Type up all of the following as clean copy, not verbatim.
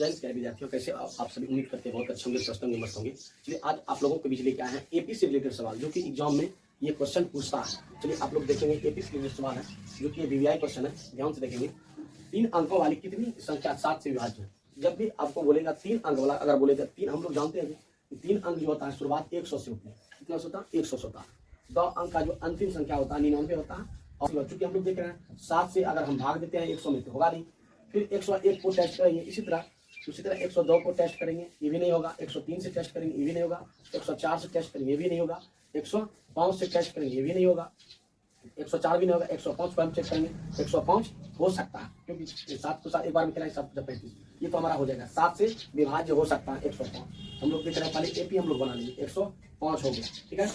जय प्यारे विद्यार्थियों, कैसे आप सभी उम्मीद करते हैं बहुत अच्छे होंगे, स्वस्थ होंगे, मस्त होंगे। चलिए आज आप लोगों के बीच लेके आए हैं एपी से रिलेटेड सवाल, जो कि एग्जाम में ये क्वेश्चन पूछता है। चलिए आप लोग देखेंगे एपी से रिलेटेड सवाल है, जो कि वीवीआई क्वेश्चन है। ध्यान से देखेंगे। 3 अंकों वाली कितनी संख्या 7 से विभाज्य है? जब भी आपको बोलेगा 3 अंक वाला, अगर बोलेगा 3, हम लोग जानते हैं कि 3 अंक जो होता है शुरुआत 100 से होती है। कितना होता है? 100 से होता है। 2 अंक का जो अंतिम संख्या होता है 99 होता है। और चूंकि हम लोग देख रहे हैं 7 से अगर हम भाग देते हैं 100 में तो होगा नहीं। फिर 101 को टेस्ट करेंगे, उसी तरह 102 को टेस्ट करेंगे, ये भी नहीं होगा। 103 से टेस्ट करेंगे, ये भी नहीं होगा। 104 से टेस्ट करेंगे, ये भी नहीं होगा। 105 से टेस्ट करेंगे, ये भी नहीं होगा। 104 भी नहीं होगा। 105 को हम चेक करेंगे, 105 हो सकता है, क्योंकि 7 को 7 एक बार में खिलाए, 7 35, ये तो हमारा हो जाएगा। 7 से विभाज्य हो सकता है 105। हम लोग देख रहे हैं, पहले एपी हम लोग बना लेंगे। 105 हो गया, ठीक है।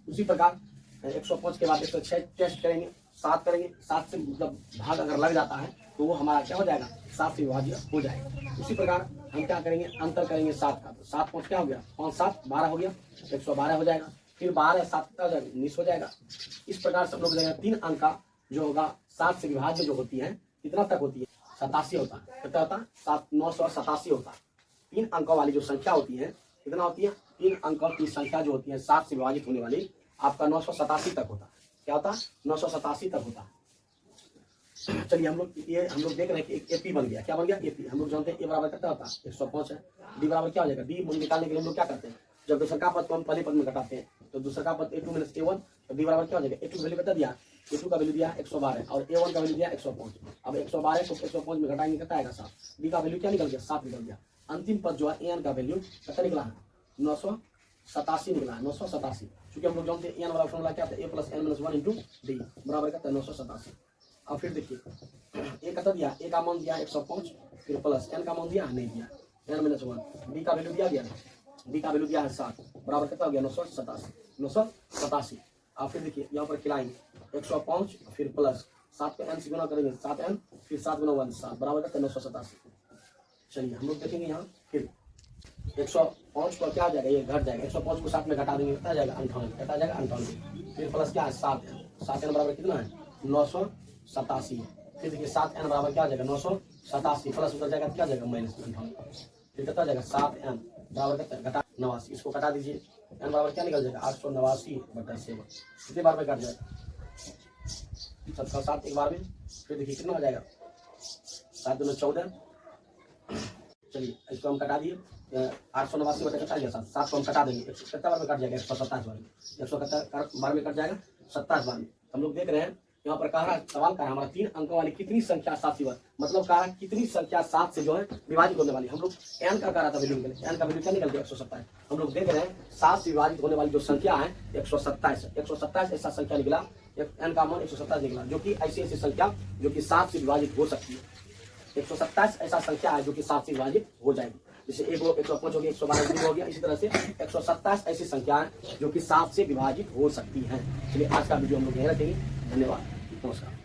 उसी प्रकार 105 के बाद 106 टेस्ट करेंगे, 7 करेंगे। 7 से मतलब भाग अगर लग जाता है तो वो हमारा क्या हो जाएगा? 7 से विभाज्य हो जाएगा। उसी प्रकार हम क्या करेंगे? अंतर करेंगे 7 का, तो 7 5 क्या हो गया? 5 7 12 हो गया, 112 हो जाएगा। फिर 12 7 कितना हो जाएगा? 19 हो जाएगा। इस प्रकार से हम लोग देखेंगे 3 अंक का जो होगा 7 से विभाज्य जो होती है कितना तक होती है? 87 होता है। कितना होता है? 987 होता है। 3 अंकों वाली जो संख्या होती है कितना होती है? 3 अंकों की संख्या जो होती है 7 से विभाजित होने वाली आपका 987 तक होता है। क्या होता है? 987 तक होता है। चलिए हम लोग देख रहे हैं कि एक एपी बन गया। क्या बन गया? एपी। हम लोग जानते हैं ए बराबर कितना होता है? 105 है। डी बराबर क्या हो जाएगा? डी निकालने के लिए हम लोग क्या करते हैं? जब दूसरा का पद को हम पहले पद में घटाते हैं तो दूसरा का पद a2 - a1, तो डी बराबर क्या हो जाएगा? a2 का वैल्यू कितना दिया? a2 का वैल्यू दिया 112 और a1 का वैल्यू दिया 105। अब 112 को 105 में घटाएंगे कितना आएगा? 7। डी का वैल्यू क्या निकल गया? 7 निकल गया। अंतिम पद जो है an का वैल्यू कितना निकला है? 987 निकला है। 987, क्योंकि हम लोग जानते हैं n वाला फॉर्मूला क्या था? a + n - 1 * d बराबर कितना? 987। अब फिर देखिए a कितना दिया? a का मान दिया 105, फिर प्लस n का मान दिया नहीं दिया, n - 1। b का वैल्यू दिया गया, b का वैल्यू दिया है 7, बराबर कितना हो गया? 987। अब फिर देखिए यहाँ पर खिलाएंगे 105 फिर प्लस 7 पे n से गुना करेंगे, 7n फिर 7 × 1 7 बराबर कितना? 987। चलिए हम लोग देखेंगे यहाँ फिर 105 को क्या आ जाएगा? ये घट जाएगा। 105 को 7 में घटा देंगे, कितना जाएगा? 98। कितना जाएगा? 98। फिर प्लस क्या है? 7n बराबर कितना है? 987। फिर देखिए 7n बराबर क्या आ जाएगा? 987 प्लस उधर जाएगा क्या जाएगा? -98। फिर कितना जाएगा? 7n बराबर कितना? घटा 89। इसको घटा दीजिए, n बराबर क्या निकल जाएगा? 889/7। कितने बार में कट जाएगा? 7 का 7 एक बार में। फिर देखिए कितना हो जाएगा? 7 दूनी 14। चलिए इसको हम कटा दिए, 889 बटा कितना गया? 7 को हम कटा देंगे, कितना बार में कट जाएगा? 127 बार में। 127 बार में कट जाएगा, 27 बार में। हम लोग देख रहे हैं यहाँ पर कहा सवाल का है हमारा 3 अंकों वाली कितनी संख्या 7 से मतलब कहा कितनी संख्या 7 से जो है विभाजित होने वाली। हम लोग n का कहा था वैल्यू निकले, n का वैल्यू क्या निकल गया? 127। हम लोग देख रहे हैं 7 से विभाजित होने वाली जो संख्या है 127 ऐसा संख्या निकला। n का मान 127 निकला, जो कि ऐसी संख्या जो कि 7 से विभाजित हो सकती है। 127 ऐसा संख्या है जो कि 7 से विभाजित हो जाएगी। जैसे 105 हो गया, 112 हो गया, इसी तरह से 127 ऐसी संख्या है जो कि 7 से विभाजित हो सकती है। चलिए आज का वीडियो हम लोग यहीं रखेंगे। धन्यवाद, नमस्कार।